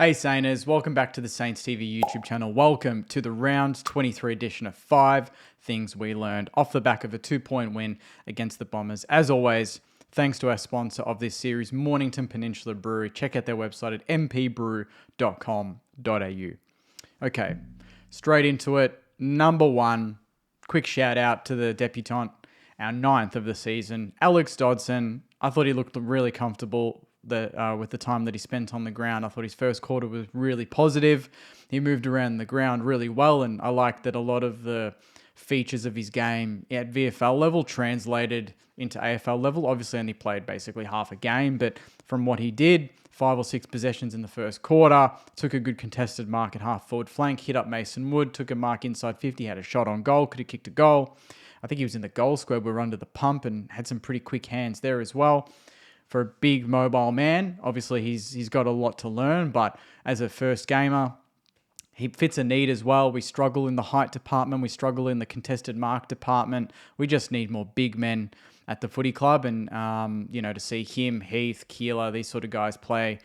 Hey Sainers, welcome back to the Saints TV YouTube channel. Welcome to the round 23 edition of 5 Things We Learned off the back of a 2-point win against the Bombers. As always, thanks to our sponsor of this series, Mornington Peninsula Brewery. Check out their website at mpbrew.com.au. Okay, straight into it. Number one, quick shout out to the debutant, our 9th of the season, Alex Dodson. I thought he looked really comfortable with the time that he spent on the ground. I thought his first quarter was really positive. He moved around the ground really well, and I liked that a lot of the features of his game at VFL level translated into AFL level. Obviously only played basically half a game, but from what he did, 5 or 6 possessions in the first quarter, took a good contested mark at half forward flank, hit up Mason Wood, took a mark inside 50, had a shot on goal, could have kicked a goal. I think he was in the goal square. We were under the pump and had some pretty quick hands there as well. For a big mobile man, obviously he's got a lot to learn, but as a first gamer, he fits a need as well. We struggle in the height department. We struggle in the contested mark department. We just need more big men at the footy club. And, to see him, Heath, Keeler, these sort of guys play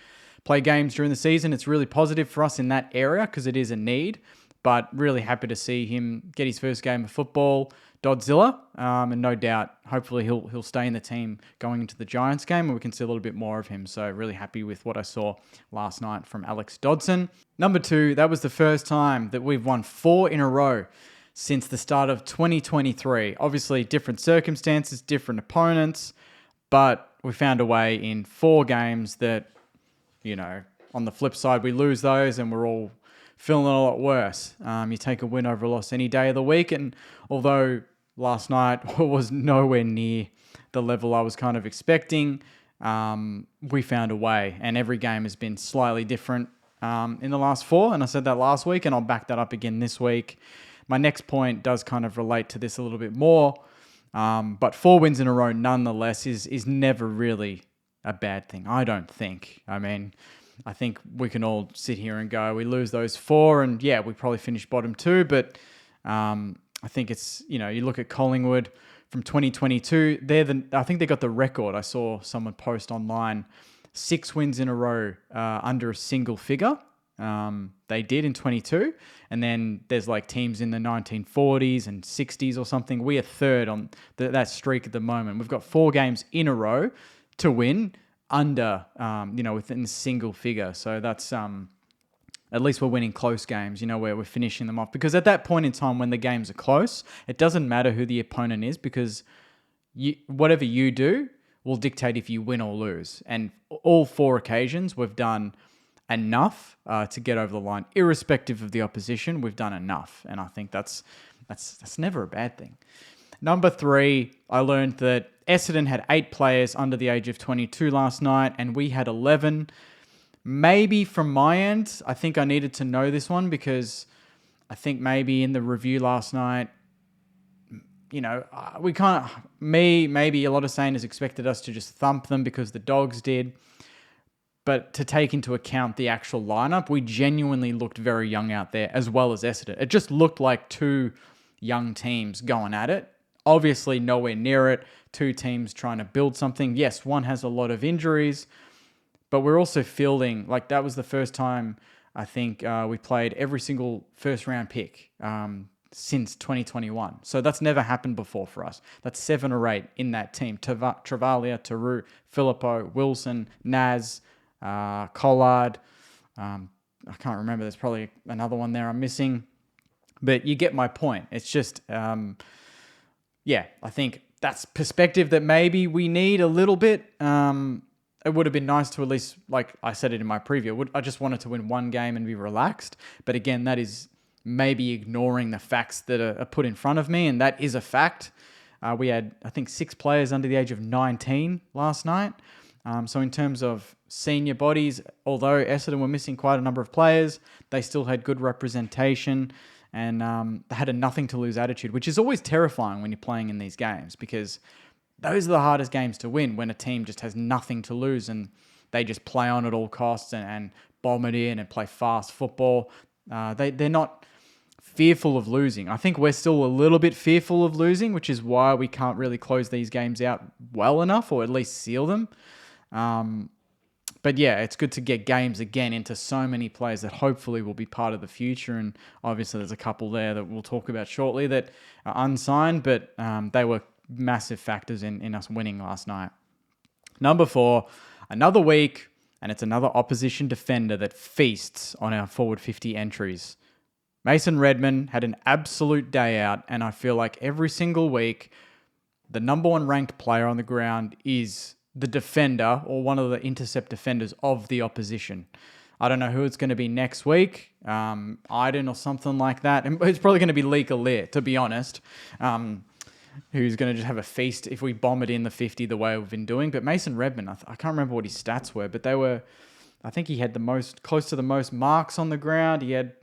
games during the season, it's really positive for us in that area because it is a need. But really happy to see him get his first game of football, Dodzilla, and no doubt, hopefully he'll stay in the team going into the Giants game, and we can see a little bit more of him. So really happy with what I saw last night from Alex Dodson. Number 2, that was the first time that we've won 4 in a row since the start of 2023. Obviously, different circumstances, different opponents, but we found a way in 4 games that, on the flip side, we lose those and we're all feeling a lot worse. You take a win over a loss any day of the week, and although last night was nowhere near the level I was kind of expecting, we found a way, and every game has been slightly different in the last 4, and I said that last week, and I'll back that up again this week. My next point does kind of relate to this a little bit more, but 4 wins in a row nonetheless is never really a bad thing, I don't think. I think we can all sit here and go, we lose those 4, and yeah, we probably finish bottom 2, but I think it's, you look at Collingwood from 2022, I think they got the record. I saw someone post online, 6 wins in a row under a single figure. They did in 22, and then there's like teams in the 1940s and 60s or something. We are third on that streak at the moment. We've got 4 games in a row to win under, within the single figure. So that's, at least we're winning close games, where we're finishing them off. Because at that point in time when the games are close, it doesn't matter who the opponent is because whatever you do will dictate if you win or lose. And all 4 occasions we've done enough to get over the line. Irrespective of the opposition, we've done enough. And I think that's never a bad thing. Number 3, I learned that Essendon had 8 players under the age of 22 last night, and we had 11. Maybe from my end, I think I needed to know this one because I think maybe in the review last night, we can't, maybe a lot of Saints expected us to just thump them because the Dogs did. But to take into account the actual lineup, we genuinely looked very young out there as well as Essendon. It just looked like 2 young teams going at it. Obviously, nowhere near it. 2 teams trying to build something. Yes, one has a lot of injuries, but we're also fielding, like that was the first time I think we played every single first round pick since 2021. So that's never happened before for us. That's 7 or 8 in that team. Travalia, Taru, Filippo, Wilson, Naz, Collard. I can't remember. There's probably another one there I'm missing. But you get my point. It's just, I think that's perspective that maybe we need a little bit. It would have been nice to at least, like I said it in my preview, I just wanted to win 1 game and be relaxed. But again, that is maybe ignoring the facts that are put in front of me, and that is a fact. We had, I think, 6 players under the age of 19 last night. So in terms of senior bodies, although Essendon were missing quite a number of players, they still had good representation. And they had a nothing-to-lose attitude, which is always terrifying when you're playing in these games because those are the hardest games to win when a team just has nothing to lose and they just play on at all costs and bomb it in and play fast football. They're not fearful of losing. I think we're still a little bit fearful of losing, which is why we can't really close these games out well enough or at least seal them. But yeah, it's good to get games again into so many players that hopefully will be part of the future. And obviously there's a couple there that we'll talk about shortly that are unsigned, but they were massive factors in us winning last night. Number 4, another week, and it's another opposition defender that feasts on our forward 50 entries. Mason Redman had an absolute day out, and I feel like every single week, the number 1 ranked player on the ground is the defender or one of the intercept defenders of the opposition. I don't know who it's going to be next week, Iden or something like that. And it's probably going to be Leek Alir, to be honest, who's going to just have a feast if we bomb it in the 50 the way we've been doing. But Mason Redman, I can't remember what his stats were, but I think he had close to the most marks on the ground. He had,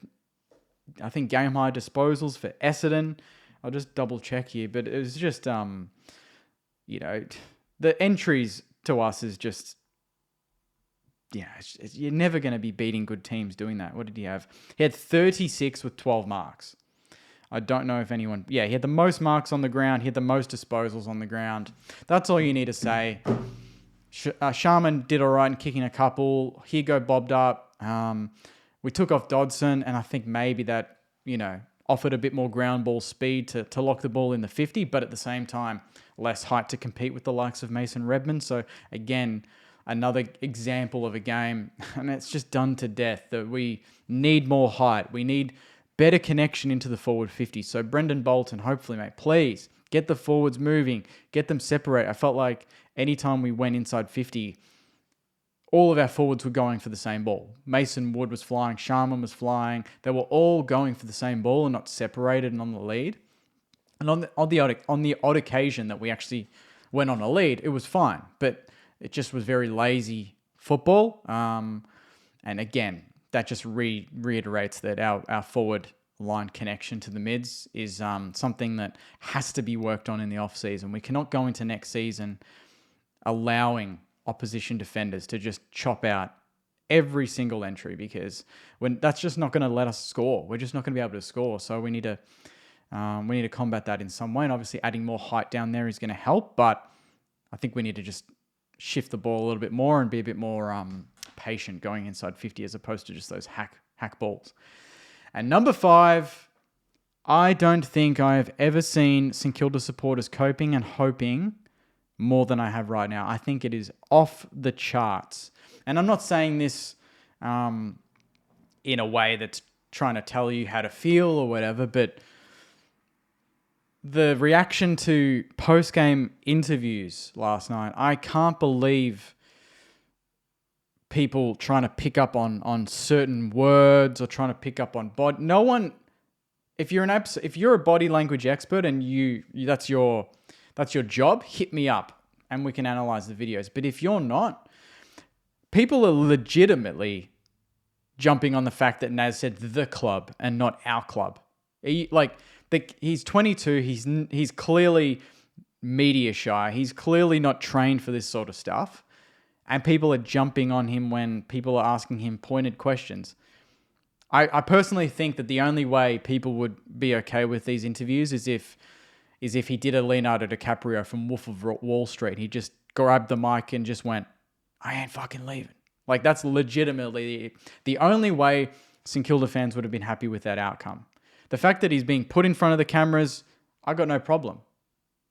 I think, game high disposals for Essendon. I'll just double check here, but it was just, the entries to us is just, you're never going to be beating good teams doing that. What did he have? He had 36 with 12 marks. I don't know if anyone... Yeah, he had the most marks on the ground. He had the most disposals on the ground. That's all you need to say. Sharman did all right in kicking a couple. Hugo bobbed up. We took off Dodson, and I think maybe that, offered a bit more ground ball speed to lock the ball in the 50, but at the same time, less height to compete with the likes of Mason Redman. So again, another example of a game, and it's just done to death, that we need more height. We need better connection into the forward 50. So Brendan Bolton, hopefully, mate, please get the forwards moving, get them separate. I felt like anytime we went inside 50, all of our forwards were going for the same ball. Mason Wood was flying, Sharman was flying. They were all going for the same ball and not separated and on the lead. And on the odd occasion that we actually went on a lead, it was fine. But it just was very lazy football. And again, that just reiterates that our forward line connection to the mids is something that has to be worked on in the off-season. We cannot go into next season allowing opposition defenders to just chop out every single entry, because that's just not going to let us score. We're just not going to be able to score. So we need to combat that in some way. And obviously adding more height down there is going to help, but I think we need to just shift the ball a little bit more and be a bit more patient going inside 50 as opposed to just those hack balls. And number 5, I don't think I have ever seen St Kilda supporters coping and hoping more than I have right now. I think it is off the charts. And I'm not saying this in a way that's trying to tell you how to feel or whatever, but the reaction to post-game interviews last night, I can't believe people trying to pick up on certain words or trying to pick up on body. No one, if you're a body language expert and that's your job, hit me up and we can analyze the videos. But if you're not, people are legitimately jumping on the fact that Naz said the club and not our club. He's 22. He's clearly media shy. He's clearly not trained for this sort of stuff. And people are jumping on him when people are asking him pointed questions. I personally think that the only way people would be okay with these interviews is if he did a Leonardo DiCaprio from Wolf of Wall Street. He just grabbed the mic and just went, "I ain't fucking leaving." Like, that's legitimately the only way St Kilda fans would have been happy with that outcome. The fact that he's being put in front of the cameras, I got no problem.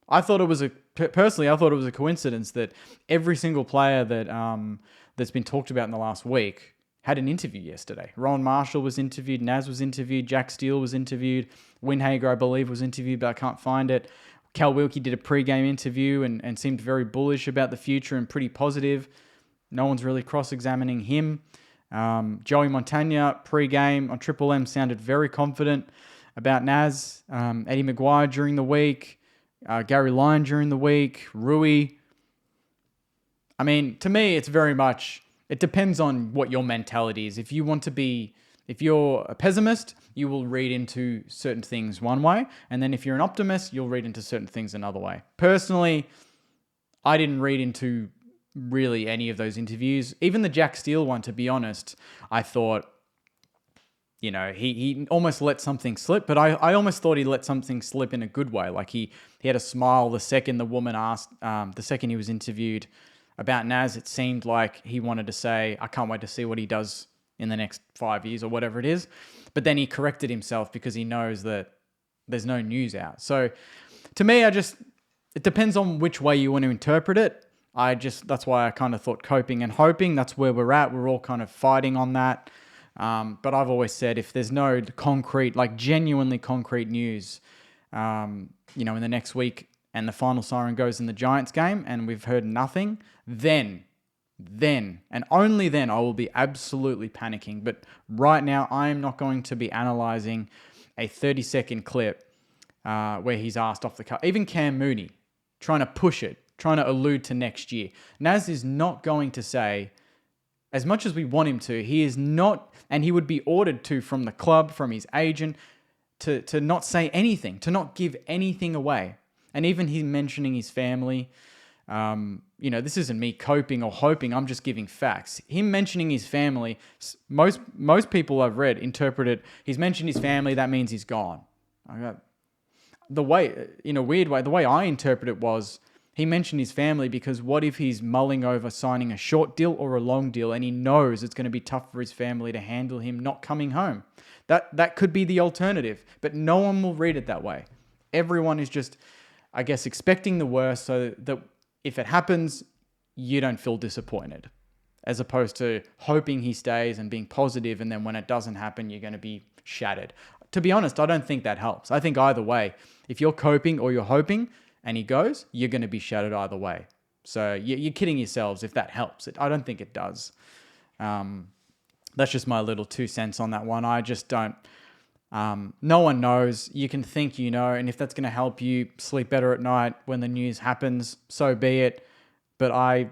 Personally, I thought it was a coincidence that every single player that's been talked about in the last week had an interview yesterday. Rowan Marshall was interviewed, Naz was interviewed, Jack Steele was interviewed, Windhager, I believe, was interviewed, but I can't find it. Cal Wilkie did a pre-game interview and seemed very bullish about the future and pretty positive. No one's really cross-examining him. Joey Montagna, pre-game on Triple M, sounded very confident about Naz. Eddie Maguire during the week. Gary Lyon during the week. Rui. I mean, to me, it's very much... It depends on what your mentality is. If you're a pessimist, you will read into certain things one way. And then if you're an optimist, you'll read into certain things another way. Personally, I didn't read into really any of those interviews. Even the Jack Steele one, to be honest, I thought, he almost let something slip, but I almost thought he let something slip in a good way. Like he had a smile the second the woman asked, the second he was interviewed about Naz, it seemed like he wanted to say, I can't wait to see what he does in the next 5 years or whatever it is. But then he corrected himself because he knows that there's no news out. So to me, it depends on which way you want to interpret it. That's why I kind of thought coping and hoping, that's where we're at. We're all kind of fighting on that. But I've always said, if there's no concrete, like genuinely concrete news, in the next week and the final siren goes in the Giants game and we've heard nothing, then and only then I will be absolutely panicking. But right now, I am not going to be analysing a 30-second clip where he's asked off the cuff. Even Cam Mooney, trying to push it, trying to allude to next year. Naz is not going to say, as much as we want him to, he is not, and he would be ordered to from the club, from his agent, to not say anything, to not give anything away. And even him mentioning his family, this isn't me coping or hoping, I'm just giving facts. Him mentioning his family, most people I've read interpret it, he's mentioned his family, that means he's gone. In a weird way, the way I interpret it was, he mentioned his family because what if he's mulling over signing a short deal or a long deal and he knows it's going to be tough for his family to handle him not coming home? That could be the alternative, but no one will read it that way. Everyone is just, I guess, expecting the worst so that if it happens, you don't feel disappointed, as opposed to hoping he stays and being positive, and then when it doesn't happen, you're going to be shattered. To be honest, I don't think that helps. I think either way, if you're coping or you're hoping and he goes, you're going to be shattered either way. So you're kidding yourselves if that helps. I don't think it does. That's just my little 2 cents on that one. I just don't. No one knows. You can think you know, and if that's going to help you sleep better at night when the news happens, so be it. But I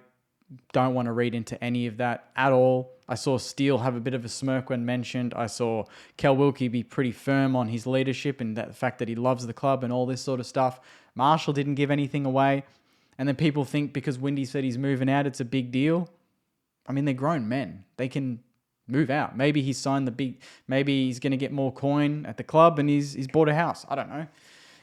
don't want to read into any of that at all. I saw Steele have a bit of a smirk when mentioned. I saw Kel Wilkie be pretty firm on his leadership and the fact that he loves the club and all this sort of stuff. Marshall didn't give anything away. And then people think because Windy said he's moving out, it's a big deal. I mean, they're grown men. They can move out. Maybe he's signed maybe he's going to get more coin at the club and he's bought a house. I don't know.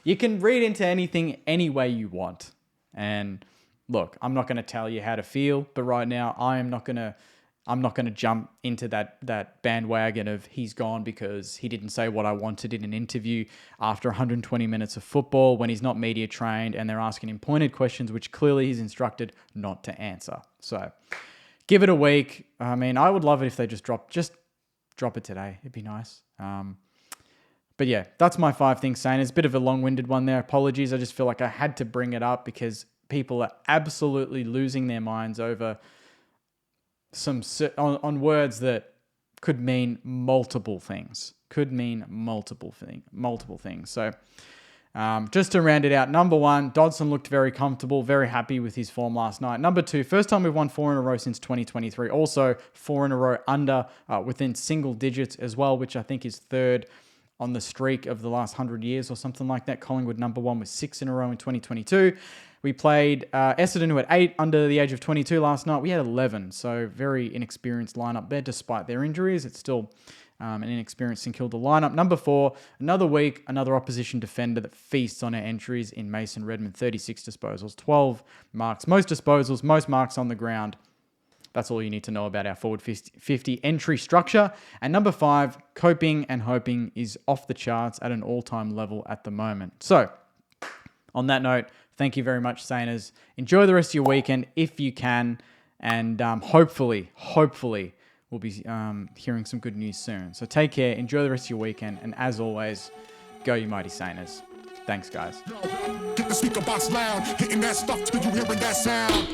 You can read into anything any way you want. And look, I'm not going to tell you how to feel, but right now I'm not going to jump into that bandwagon of he's gone because he didn't say what I wanted in an interview after 120 minutes of football when he's not media trained and they're asking him pointed questions, which clearly he's instructed not to answer. So give it a week. I mean, I would love it if they just drop it today. It'd be nice. But yeah, that's my 5 things saying. It's a bit of a long-winded one there. Apologies. I just feel like I had to bring it up because people are absolutely losing their minds over on words that could mean multiple things. Multiple things. So just to round it out, number 1, Dodson looked very comfortable, very happy with his form last night. Number 2, first time we've won 4 in a row since 2023. Also 4 in a row under within single digits as well, which I think is 3rd on the streak of the last 100 years or something like that. Collingwood number 1 with 6 in a row in 2022. We played Essendon, who had 8 under the age of 22 last night. We had 11, so very inexperienced lineup there despite their injuries. It's still an inexperienced St Kilda lineup. Number 4, another week, another opposition defender that feasts on our entries in Mason Redmond. 36 disposals, 12 marks. Most disposals, most marks on the ground. That's all you need to know about our forward 50 entry structure. And number 5, coping and hoping is off the charts at an all-time level at the moment. So, on that note, thank you very much, Sainers. Enjoy the rest of your weekend if you can. And hopefully, we'll be hearing some good news soon. So take care, enjoy the rest of your weekend. And as always, go you mighty Sainers. Thanks, guys. Get the speaker box loud, hitting that stuff till you hearing that sound.